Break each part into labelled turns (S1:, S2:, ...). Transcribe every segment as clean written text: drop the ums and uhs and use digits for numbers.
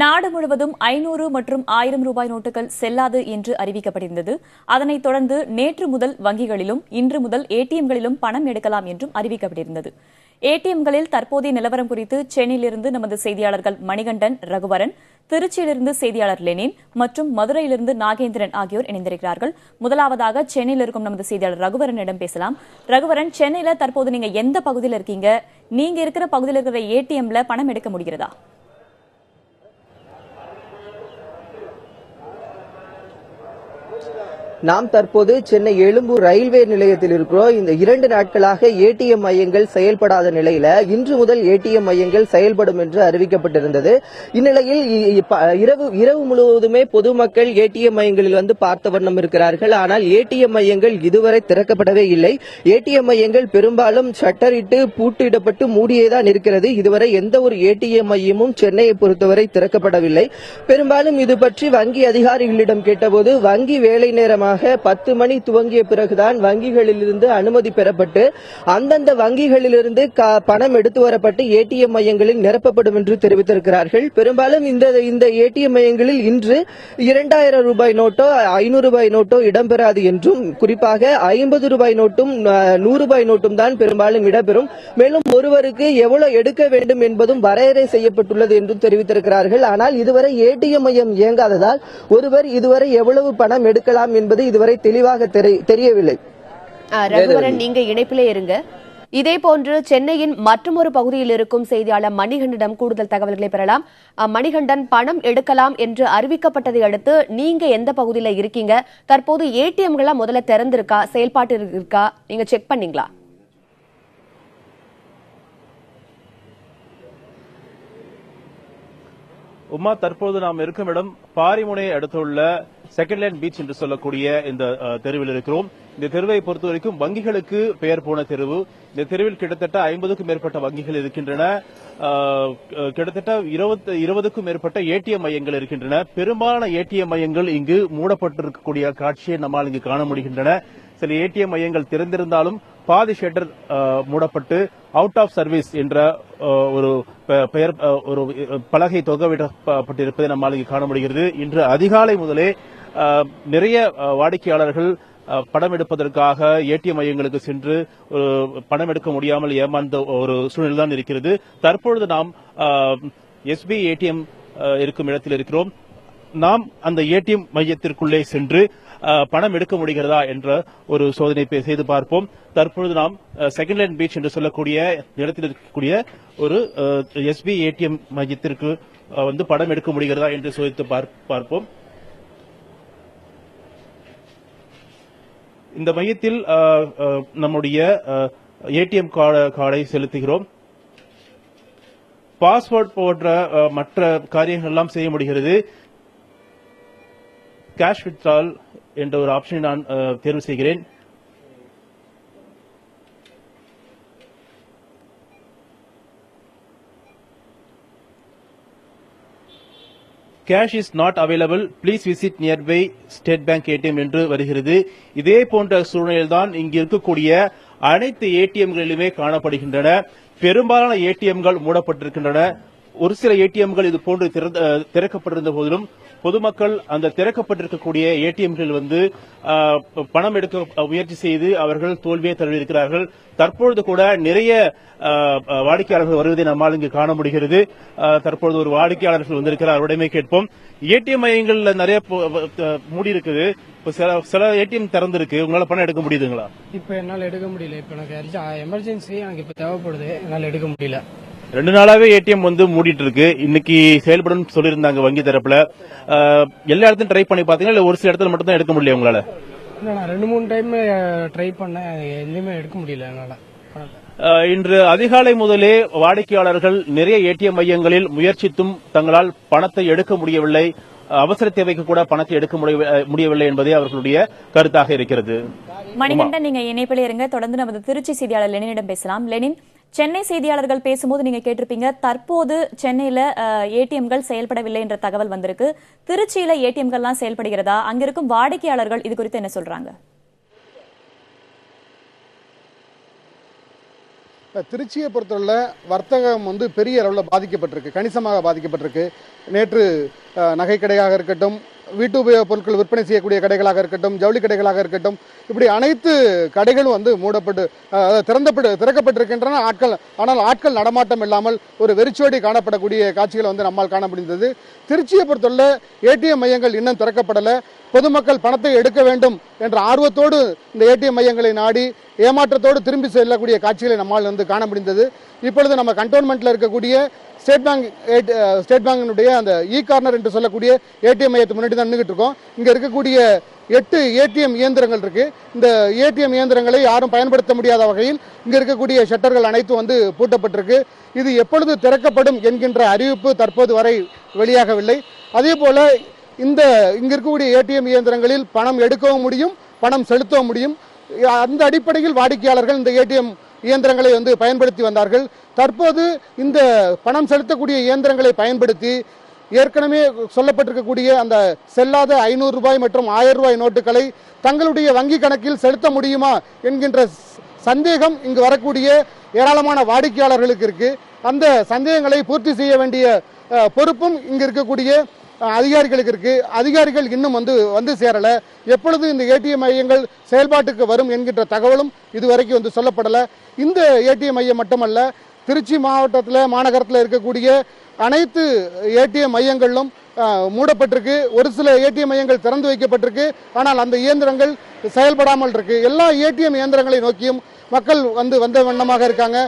S1: நாடு முழுவதும் 500 மற்றும் 1000 ரூபாய் நோட்டுகள் செல்லாது என்று அறிவிக்கப்பட்டிருந்தது. அதனைத் தொடர்ந்து நேற்று முதல் வங்கிகளிலும் இன்று முதல் ஏடிஎம்களிலும் பணம் எடுக்கலாம் என்றும் அறிவிக்கப்பட்டிருந்தது. ஏடிஎம்களில் தற்போதைய நிலவரம் குறித்து சென்னையிலிருந்து நமது செய்தியாளர்கள் மணிகண்டன், ரகுவரன், திருச்சியிலிருந்து செய்தியாளர் லெனின் மற்றும் மதுரையிலிருந்து நாகேந்திரன் ஆகியோர் இணைந்திருக்கிறார்கள். முதலாவதாக சென்னையில் இருக்கும் நமது செய்தியாளர் ரகுவரனிடம் பேசலாம். ரகுவரன், சென்னையில தற்போது நீங்க எந்த பகுதியில் இருக்கீங்க? நீங்க இருக்கிற பகுதியில் இருக்கிற ஏடிஎம்ல பணம் எடுக்க முடிகிறதா?
S2: நாம் தற்போது சென்னை எழும்பூர் ரயில்வே நிலையத்தில் இருக்கிறோம். இந்த 2 நாட்களாக ஏடிஎம் மையங்கள் செயல்படாத நிலையில இன்று முதல் ஏடிஎம் மையங்கள் செயல்படும் என்று அறிவிக்கப்பட்டிருந்தது. இந்நிலையில் இரவு முழுவதுமே பொதுமக்கள் ஏடிஎம் மையங்களில் வந்து பார்த்த வண்ணம் இருக்கிறார்கள். ஆனால் ஏடிஎம் மையங்கள் இதுவரை திறக்கப்படவே இல்லை. ஏடிஎம் மையங்கள் பெரும்பாலும் ஷட்டரிட்டு பூட்டிடப்பட்டு மூடியேதான் இருக்கிறது. இதுவரை எந்த ஒரு ஏடிஎம் மையமும் சென்னையை பொறுத்தவரை திறக்கப்படவில்லை. பெரும்பாலும் இது பற்றி வங்கி அதிகாரிகளிடம் கேட்டபோது வங்கி வேலை நேரமாக 10 மணி துவங்கிய பிறகுதான் வங்கிகளிலிருந்து அனுமதி பெறப்பட்டு அந்தந்த வங்கிகளிலிருந்து பணம் எடுத்து வரப்பட்டு ஏடிஎம் மையங்களில் நிரப்பப்படும் என்று தெரிவித்திருக்கிறார்கள். பெரும்பாலும் இந்த ஏடிஎம் மையங்களில் இன்று 2000 ரூபாய் நோட்டோ 500 ரூபாய் நோட்டோ இடம்பெறாது என்றும், குறிப்பாக 50 ரூபாய் நோட்டும் 100 ரூபாய் நோட்டும் தான் பெரும்பாலும் இடம்பெறும். மேலும் ஒருவருக்கு எவ்வளவு எடுக்க வேண்டும் என்பதும் வரையறை செய்யப்பட்டுள்ளது என்றும் தெரிவித்திருக்கிறார்கள். ஆனால் இதுவரை ஏடிஎம் மையம் இயங்காததால் ஒருவர் இதுவரை எவ்வளவு பணம் எடுக்கலாம் என்பது இதுவரை தெளிவாக தெரியவில்லை.
S3: ரகுவரன், நீங்க இணைப்பிலே இருங்க. இதே போன்று சென்னையின் மற்றொரு பகுதியில் இருக்கும் செய்தியாளர் மணிகண்டனிடம் கூடுதல் தகவல்களை பெறலாம். மணிகண்டன், பணம் எடுக்கலாம் என்று அறிவிக்கப்பட்டதை அடுத்து நீங்க எந்த பகுதியில் இருக்கீங்க? தற்போது ஏடிஎம்களா முதல்ல திறந்திருக்கா, செயல்பாட்டு இருக்கா, நீங்க செக் பண்ணீங்களா?
S4: உமா, தற்போது நாம் இருக்கும் இடம் பாரிமுனையை அடுத்துள்ள செகண்ட் லைன் பீச் என்று சொல்லக்கூடிய இந்த தெருவில் இருக்கிறோம். இந்த தெருவை பொறுத்த வரைக்கும் வங்கிகளுக்கு பெயர் போன தெருவு. இந்த தெருவில் கிட்டத்தட்ட 50க்கும் மேற்பட்ட வங்கிகள் இருக்கின்றன. கிட்டத்தட்ட 20க்கும் மேற்பட்ட ஏடிஎம் மையங்கள் இருக்கின்றன. பெரும்பாலான ஏடிஎம் மையங்கள் இங்கு மூடப்பட்டிருக்கக்கூடிய காட்சியை நம்மால் இங்கு காண முடிகின்றன. சில ஏடிஎம் மையங்கள் திறந்திருந்தாலும் பாதி ஷட்டர் மூடப்பட்டு அவுட் ஆஃப் சர்வீஸ் என்ற ஒரு பெயர் ஒரு பலகை தொங்கவிடப்பட்டிருப்பதை நம்மால் இங்கு காண முடிகிறது. இன்று அதிகாலை முதலே நிறைய வாடிக்கையாளர்கள் பணம் எடுப்பதற்காக ஏடிஎம் மையங்களுக்கு சென்று பணம் எடுக்க முடியாமல் ஏமாந்த ஒரு சூழ்நிலை தான் இருக்கிறது. தற்பொழுது நாம் எஸ்பிஐ ஏடிஎம் இருக்கும் இடத்தில் இருக்கிறோம். நாம் அந்த ஏடிஎம் மையத்திற்குள்ளே சென்று பணம் எடுக்க முடிகிறதா என்ற ஒரு சோதனை செய்து பார்ப்போம். தற்பொழுது நாம் செகண்ட் லைன் பீச் என்று சொல்லக்கூடிய இடத்தில் இருக்கக்கூடிய ஒரு எஸ்பிஐ ஏடிஎம் மையத்திற்கு வந்து பணம் எடுக்க முடிகிறதா என்று சோதித்து பார்ப்போம். இந்த மையத்தில் நம்முடைய ஏடிஎம் கார்டை செலுத்துகிறோம். பாஸ்வேர்ட் போன்ற மற்ற காரியங்கள் எல்லாம் செய்ய முடிகிறது. கேஷ் வித்ட்ரால் என்ற ஒரு ஆப்ஷனை நான் தேர்வு செய்கிறேன். Cash is not available, please visit nearby state bank ATM என்று வருகிறது. இதே போன்ற சூழ்நிலையில்தான் இங்கு இருக்கக்கூடிய அனைத்து ஏடிஎம்களிலுமே காணப்படுகின்றன. பெரும்பாலான ஏடிஎம்கள் மூடப்பட்டிருக்கின்றன. ஒரு சில ஏடிஎம்கள் இது போன்று திறக்கப்பட்டிருந்த போதிலும் பொதுமக்கள் அந்த திறக்கப்பட்டிருக்கக்கூடிய ஏடிஎம்களில் வந்து பணம் எடுக்க முயற்சி செய்து அவர்கள் தோல்வியை தழுவியிருக்கிறார்கள். தற்பொழுது கூட நிறைய வாடிக்கையாளர்கள் வருவதை நம்மால் இங்கு காண முடிகிறது. தற்பொழுது ஒரு வாடிக்கையாளர்கள் வந்திருக்கிறார், அவரிடமே கேட்போம். ஏடிஎம் மையங்கள்ல நிறைய மூடி இருக்குது, சில ஏடிஎம் திறந்திருக்கு, உங்களால பணம் எடுக்க முடியுதுங்களா?
S5: இப்ப என்னால எடுக்க முடியல. இப்ப எனக்கு எமர்ஜென்சி, எனக்கு இப்ப தேவைப்படுது, என்னால எடுக்க முடியல.
S4: 2 நாளாவே ஏடிஎம் வந்து மூடிட்டு இருக்கு. இன்னைக்கு செயல்படும் சொல்லியிருந்தாங்க வங்கி தரப்புல. எல்லா இடத்தையும் ட்ரை பண்ணி பாத்தீங்கன்னா இல்ல ஒரு சில இடத்துல மட்டும் தான் எடுக்க முடியல உங்களால?
S5: நான் 2-3 டைம் ட்ரை பண்ணேன், எதுவுமே எடுக்க முடியல என்னால.
S4: இன்று அதிகாலை முதலே வாடிக்கையாளர்கள் நிறைய ஏடிஎம் மையங்களில் முயற்சித்தும் தங்களால் பணத்தை எடுக்க முடியவில்லை, அவசர தேவைக்கு கூட பணத்தை எடுக்க முடியவில்லை என்பதே அவர்களுடைய கருத்தாக இருக்கிறது.
S1: மணிகண்டன், நீங்க இணைப்பில் இருங்க. தொடர்ந்து நமது திருச்சி செய்தியாளர் லெனினிடம் பேசலாம். லெனின், சென்னை செய்தியாளர்கள் பேசும்போது நீங்க கேட்டிருப்பீங்க, தற்போது சென்னையில ஏடிஎம்கள் செயல்படவில்லை என்ற தகவல் வந்திருக்கு. திருச்சியில ஏடிஎம்கள்லாம் செயல்படுகிறதா? அங்கிருக்கும் வாடிக்கையாளர்கள் இது குறித்து என்ன சொல்றாங்க?
S6: திருச்சியை பொறுத்தவரை வர்த்தகம் வந்து பெரிய அளவில் பாதிக்கப்பட்டிருக்கு, கணிசமாக பாதிக்கப்பட்டிருக்கு. நேற்று நகை கடையாக இருக்கட்டும், வீட்டு உபயோகப் பொருட்கள் விற்பனை செய்யக்கூடிய கடைகளாக இருக்கட்டும், ஜவுளி கடைகளாக இருக்கட்டும், இப்படி அனைத்து கடைகளும் வந்து மூடப்பட்டு திறக்கப்பட்டிருக்கின்றன. ஆனால் ஆட்கள் நடமாட்டம் இல்லாமல் ஒரு வெறிச்சோடி காணப்படக்கூடிய காட்சிகளை வந்து நம்மால் காண முடிந்தது. திருச்சியை பொறுத்தவரை ஏடிஎம் மையங்கள் இன்னும் திறக்கப்படலை. பொதுமக்கள் பணத்தை எடுக்க வேண்டும் என்ற ஆர்வத்தோடு இந்த ஏடிஎம் மையங்களை நாடி ஏமாற்றத்தோடு திரும்பி செல்லக்கூடிய காட்சிகளை நம்மால் வந்து காண முடிந்தது. இப்பொழுது நம்ம கண்டோன்மெண்ட்ல இருக்கக்கூடிய ஸ்டேட் பேங்கினுடைய அந்த கார்னர் என்று சொல்லக்கூடிய ஏடிஎம் மையத்தை முன்னாடி தான் நின்றுகிட்டு இருக்கோம். இங்க இருக்கக்கூடிய 8 ஏடிஎம் இயந்திரங்கள் இருக்கு. இந்த ஏடிஎம் இயந்திரங்களை யாரும் பயன்படுத்த முடியாத வகையில் இங்க இருக்கக்கூடிய ஷட்டர்கள் அனைத்தும் வந்து பூட்டப்பட்டிருக்கு. இது எப்பொழுது திறக்கப்படும் என்கின்ற அறிவிப்பு தற்போது வரை வெளியாகவில்லை. அதே போல இங்க இருக்கக்கூடிய ஏடிஎம் இயந்திரங்களில் பணம் எடுக்கவும் முடியும், பணம் செலுத்தவும் முடியும். அந்த அடிப்படையில் வாடிக்கையாளர்கள் இந்த ஏடிஎம் இயந்திரங்களை வந்து பயன்படுத்தி வந்தார்கள். தற்போது இந்த பணம் செலுத்தக்கூடிய இயந்திரங்களை பயன்படுத்தி ஏற்கனவே சொல்லப்பட்டிருக்கக்கூடிய அந்த செல்லாத 500 ரூபாய் மற்றும் 1000 ரூபாய் நோட்டுகளை தங்களுடைய வங்கி கணக்கில் செலுத்த முடியுமா என்கின்ற சந்தேகம் இங்கு வரக்கூடிய ஏராளமான வாடிக்கையாளர்களுக்கு இருக்கு. அந்த சந்தேகங்களை பூர்த்தி செய்ய வேண்டிய பொறுப்பும் இங்கு இருக்கக்கூடிய அதிகாரிகளுக்கு இருக்கு. அதிகாரிகள் இன்னும் வந்து சேரல. எப்பொழுது இந்த ஏடிஎம் மையங்கள் செயல்பாட்டுக்கு வரும் என்கின்ற தகவலும் இதுவரைக்கும் வந்து சொல்லப்படல. இந்த ஏடிஎம் மையம் மட்டுமல்ல, திருச்சி மாநகரத்தில் இருக்கக்கூடிய அனைத்து ஏடிஎம் மையங்களிலும் மூடப்பட்டிருக்கு. ஒரு சில ஏடிஎம் மையங்கள் திறந்து வைக்கப்பட்டிருக்கு. ஆனால் அந்த இயந்திரங்கள் செயல்படாமல் இருக்கு. எல்லா ஏடிஎம் இயந்திரங்களை நோக்கியும் மக்கள் வந்த வண்ணமாக இருக்காங்க.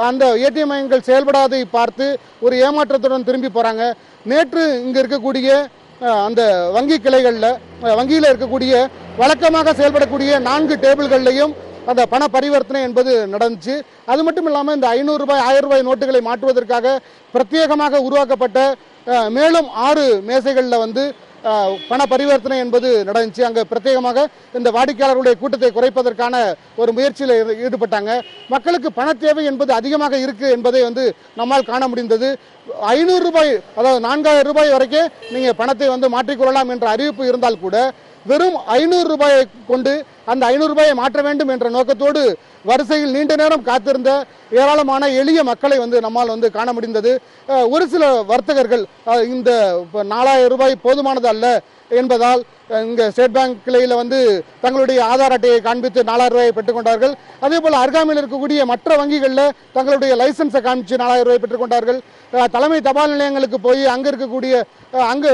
S6: அந்த ஏடிஎம் மையங்கள் செயல்படாதை பார்த்து ஒரு ஏமாற்றத்துடன் திரும்பி போறாங்க. நேற்று இங்க இருக்கக்கூடிய அந்த வங்கி கிளைகளில் வங்கியில் இருக்கக்கூடிய வழக்கமாக செயல்படக்கூடிய 4 டேபிள்கள்லையும் அந்த பண பரிவர்த்தனை என்பது நடந்துச்சு. அது மட்டும் இல்லாமல் இந்த 500 ரூபாய் 1000 ரூபாய் நோட்டுகளை மாற்றுவதற்காக பிரத்யேகமாக உருவாக்கப்பட்ட மேலும் 6 மேசைகளில் வந்து பண பரிவர்த்தனை என்பது நடந்துச்சு. அங்கே பிரத்யேகமாக இந்த வாடிக்கையாளர்களுடைய கூட்டத்தை குறைப்பதற்கான ஒரு முயற்சியில் ஈடுபட்டாங்க. மக்களுக்கு பண தேவை என்பது அதிகமாக இருக்கு என்பதை வந்து நம்மால் காண முடிந்தது. 500 ரூபாய் அதாவது 4000 ரூபாய் வரைக்கும் நீங்க பணத்தை வந்து மாற்றிக்கொள்ளலாம் என்ற அறிவிப்பு இருந்தால் கூட வெறும் 500 ரூபாயை கொண்டு அந்த 500 ரூபாயை மாற்ற வேண்டும் என்ற நோக்கத்தோடு வரிசையில் நீண்ட நேரம் காத்திருந்த ஏராளமான எளிய மக்களை வந்து நம்மால் வந்து காண முடிந்தது. ஒரு சில வர்த்தகர்கள் இந்த 4000 ரூபாய் போதுமானது அல்ல என்பதால் இங்க ஸ்டேட் பேங்க் கிளையில வந்து தங்களுடைய ஆதார் அட்டையை காண்பித்து 4000 ரூபாயை பெற்றுக்கொண்டார்கள். அதே போல அருகாமையில் இருக்கக்கூடிய மற்ற வங்கிகளில் தங்களுடைய லைசன்ஸை காண்பித்து 4000 ரூபாய் பெற்றுக்கொண்டார்கள். தலைமை தபால் நிலையங்களுக்கு போய் அங்கு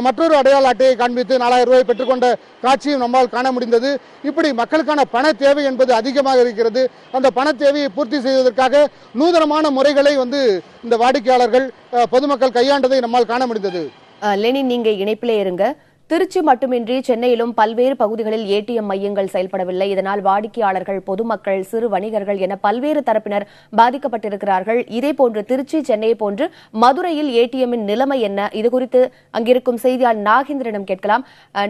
S6: மற்றொரு அடையாள அட்டையை காண்பித்து 4000 ரூபாய் பெற்றுக்கொண்ட காட்சியும் நம்மால் காண முடிந்தது. இப்படி மக்களுக்கான பண தேவை என்பது அதிகமாக இருக்கிறது. அந்த பண தேவையை பூர்த்தி செய்வதற்காக நூதனமான முறைகளை வந்து இந்த வாடிக்கையாளர்கள் பொதுமக்கள் கையாண்டதை நம்மால் காண முடிந்தது.
S3: லெனின், நீங்க இணைப்பிலே இருங்க. திருச்சி மட்டுமின்றி சென்னையிலும் பல்வேறு பகுதிகளில் ஏடிஎம் மையங்கள் செயல்படவில்லை. இதனால் வாடிக்கையாளர்கள், பொதுமக்கள், சிறு வணிகர்கள் என பல்வேறு தரப்பினர் பாதிக்கப்பட்டிருக்கிறார்கள். இதேபோன்று திருச்சி, சென்னையை போன்று மதுரையில் ஏடிஎம்மின் நிலைமை என்ன? இதுகுறித்து அங்கிருக்கும் செய்தியாளர் நாகேந்திரனிடம் கேட்கலாம்.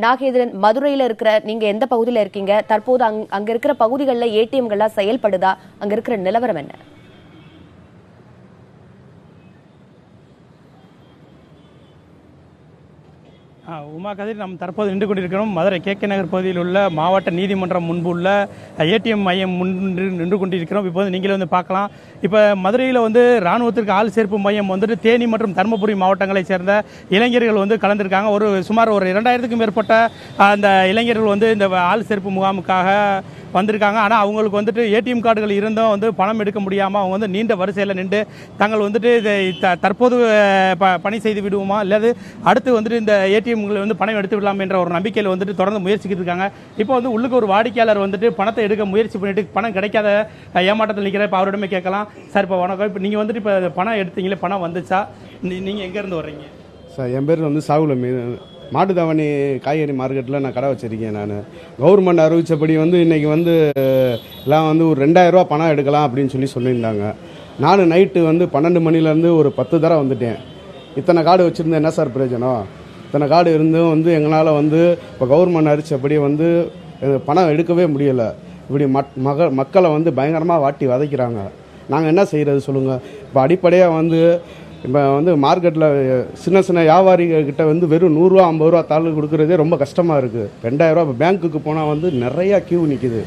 S3: நாகேந்திரன், மதுரையில் இருக்கிற நீங்க எந்த பகுதியில் இருக்கீங்க? தற்போது அங்க இருக்கிற பகுதிகளில் ஏடிஎம்கள்லாம் செயல்படுதா? அங்க இருக்கிற நிலவரம் என்ன?
S5: உமா கதிர், நாம் தற்போது நின்று கொண்டிருக்கிறோம் மதுரை KK நகர் பகுதியில் உள்ள மாவட்ட நீதிமன்றம் முன்பு உள்ள ஏடிஎம் மையம் முன்பு நின்று கொண்டிருக்கிறோம். இப்போது நீங்களே வந்து பார்க்கலாம். இப்போ மதுரையில் வந்து ராணுவத்திற்கு ஆள் சேர்ப்பு மையம் வந்துட்டு தேனி மற்றும் தருமபுரி மாவட்டங்களைச் சேர்ந்த இளைஞர்கள் வந்து கலந்துருக்காங்க. சுமார் ஒரு 2000க்கும் மேற்பட்ட அந்த இளைஞர்கள் வந்து இந்த ஆள் சேர்ப்பு முகாமுக்காக வந்திருக்காங்க. ஆனால் அவங்களுக்கு வந்துட்டு ஏடிஎம் கார்டுகள் இருந்தும் வந்து பணம் எடுக்க முடியாமல் அவங்க வந்து நீண்ட வரிசையில் நின்று தாங்கள் வந்துட்டு இதை தற்போது பணி செய்து விடுவோமா, இல்லாது அடுத்து வந்துட்டு இந்த ஏடிஎம்களை வந்து பணம் எடுத்து விடலாம் என்ற ஒரு நம்பிக்கையில் வந்துட்டு தொடர்ந்து முயற்சிக்கிட்டு இருக்காங்க. இப்போ வந்து உள்ளுக்கு ஒரு வாடிக்கையாளர் வந்துட்டு பணத்தை எடுக்க முயற்சி பண்ணிட்டு பணம் கிடைக்காத ஏமாற்றத்தில் நிற்கிற. இப்போ அவரிடமே கேட்கலாம். சார், இப்போ வணக்கம். இப்போ நீங்கள் வந்துட்டு இப்போ பணம் எடுத்தீங்களே, பணம் வந்துச்சா? நீங்கள் எங்கேருந்து வர்றீங்க?
S7: சார், என் பேர் வந்து சாகுல மாட்டுத்தாவணி காய்கறி மார்க்கெட்டில் நான் கடை வச்சுருக்கேன். நான் கவர்மெண்ட் அறிவித்தபடி வந்து இன்றைக்கி வந்து எல்லாம் வந்து ஒரு 2000 ரூபா பணம் எடுக்கலாம் அப்படின்னு சொல்லியிருந்தாங்க. நானும் நைட்டு வந்து 12 மணிலேருந்து ஒரு 10 தடவை வந்துட்டேன். இத்தனை கார்டு வச்சுருந்தேன், என்ன சார் பிரயோஜனம்? இத்தனை கார்டு இருந்தும் வந்து எங்களால் வந்து இப்போ கவர்மெண்ட் அறிவித்தபடி வந்து பணம் எடுக்கவே முடியலை. இப்படி மக்களை வந்து பயங்கரமாக வாட்டி வதைக்கிறாங்க. நாங்கள் என்ன செய்கிறது சொல்லுங்கள்? இப்போ அடிப்படையாக வந்து இப்போ வந்து மார்க்கெட்டில் சின்ன சின்ன வியாபாரிகிட்ட வந்து வெறும் 100 ரூபா 50 ரூபா தாள் கொடுக்குறதே ரொம்ப கஷ்டமாக இருக்குது. 2000 ரூபா இப்போ பேங்க்குக்கு போனால் வந்து நிறையா கியூ நிற்கிது.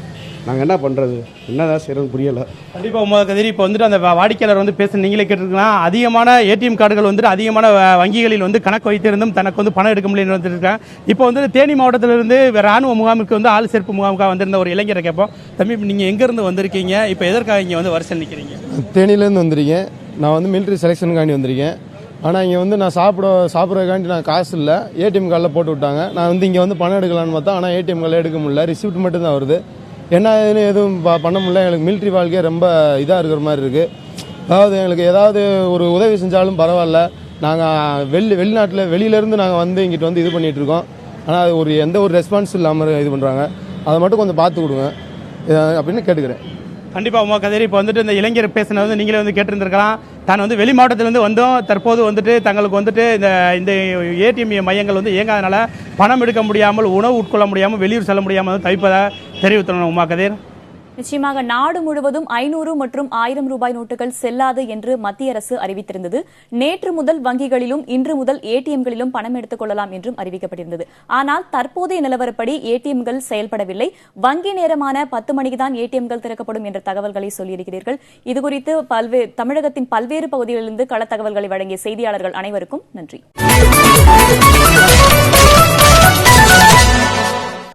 S7: நாங்கள் என்ன பண்ணுறது, என்னதான் செய்யறோம்னு புரியலை.
S5: கண்டிப்பாக உமா கதிரி, இப்போ வந்துட்டு அந்த வாடிக்கையாளர் வந்து பேச நீங்களே கேட்டிருக்கலாம், அதிகமான ஏடிஎம் கார்டுகள் வந்துட்டு அதிகமான வங்கிகளில் வந்து கணக்கு வைத்திருந்தும் தனக்கு வந்து பணம் எடுக்க முடியலன்னு வந்துருக்கேன். இப்போ வந்து தேனி மாவட்டத்திலிருந்து ராணுவ முகாமுக்கு வந்து ஆள் சேர்ப்பு முகாமுக்காக வந்திருந்த ஒரு இளைஞரை கேட்போம். தம்பி, நீங்கள் எங்கேருந்து வந்திருக்கீங்க, இப்போ எதற்காக இங்கே வந்து வரிசையில் நிற்கிறீங்க?
S8: தேனியிலேருந்து வந்திருக்கேன். நான் வந்து மிலிட்ரி செலெக்ஷனுக்காண்டி வந்திருக்கேன். ஆனால் இங்கே வந்து நான் சாப்பிட்றதுக்காண்டி நான் காசு இல்லை, ஏடிஎம் கார்டில் போட்டு விட்டாங்க. நான் வந்து இங்கே வந்து பணம் எடுக்கலான்னு பார்த்தா, ஆனால் ஏடிஎம் கார்டில் எடுக்க முடியல, ரிசிப்ட் மட்டும் தான் வருது. என்ன ஏதுன்னு எதுவும் பண்ண முடியல. எங்களுக்கு மிலிட்ரி வாழ்க்கையே ரொம்ப இதாக இருக்கிற மாதிரி இருக்குது. அதாவது எங்களுக்கு ஏதாவது ஒரு உதவி செஞ்சாலும் பரவாயில்ல, நாங்கள் வெளியிலேருந்து நாங்கள் வந்து இங்கிட்டு வந்து இது பண்ணிகிட்டு இருக்கோம். ஆனால் அது எந்த ஒரு ரெஸ்பான்ஸ் இல்லாமல் இது பண்ணுறாங்க. அதை மட்டும் கொஞ்சம் பார்த்து கொடுங்க அப்படின்னு கேட்டுக்கிறேன்.
S5: கண்டிப்பாக உமா கதிரி, இப்போ வந்துட்டு இந்த இளைஞர் பேசினது வந்து நீங்களே வந்து கேட்டிருந்திருக்கலாம். தான் வந்து வெளி மாவட்டத்திலேருந்து வந்தோம், தற்போது வந்துட்டு தங்களுக்கு வந்துட்டு இந்த ஏடிஎம் மையங்கள் வந்து இயங்காதனால பணம் எடுக்க முடியாமல், உணவு உட்கொள்ள முடியாமல், வெளியூர் செல்ல முடியாமல் தவிப்பதாக தெரிவித்துள்ளனர். உமா கதிர்,
S1: நிச்சயமாக நாடு முழுவதும் 500 மற்றும் 1000 ரூபாய் நோட்டுகள் செல்லாது என்று மத்திய அரசு அறிவித்திருந்தது. நேற்று முதல் வங்கிகளிலும் இன்று முதல் ஏடிஎம்களிலும் பணம் எடுத்துக் கொள்ளலாம் என்றும் அறிவிக்கப்பட்டிருந்தது. ஆனால் தற்போதைய நிலவரப்படி ஏடிஎம்கள் செயல்படவில்லை. வங்கி நேரமான 10 மணிக்குதான் ஏடிஎம்கள் திறக்கப்படும் என்ற தகவல்களை சொல்லியிருக்கிறீர்கள். இதுகுறித்து தமிழகத்தின் பல்வேறு பகுதிகளிலிருந்து கள தகவல்களை வழங்கிய செய்தியாளர்கள் அனைவருக்கும் நன்றி.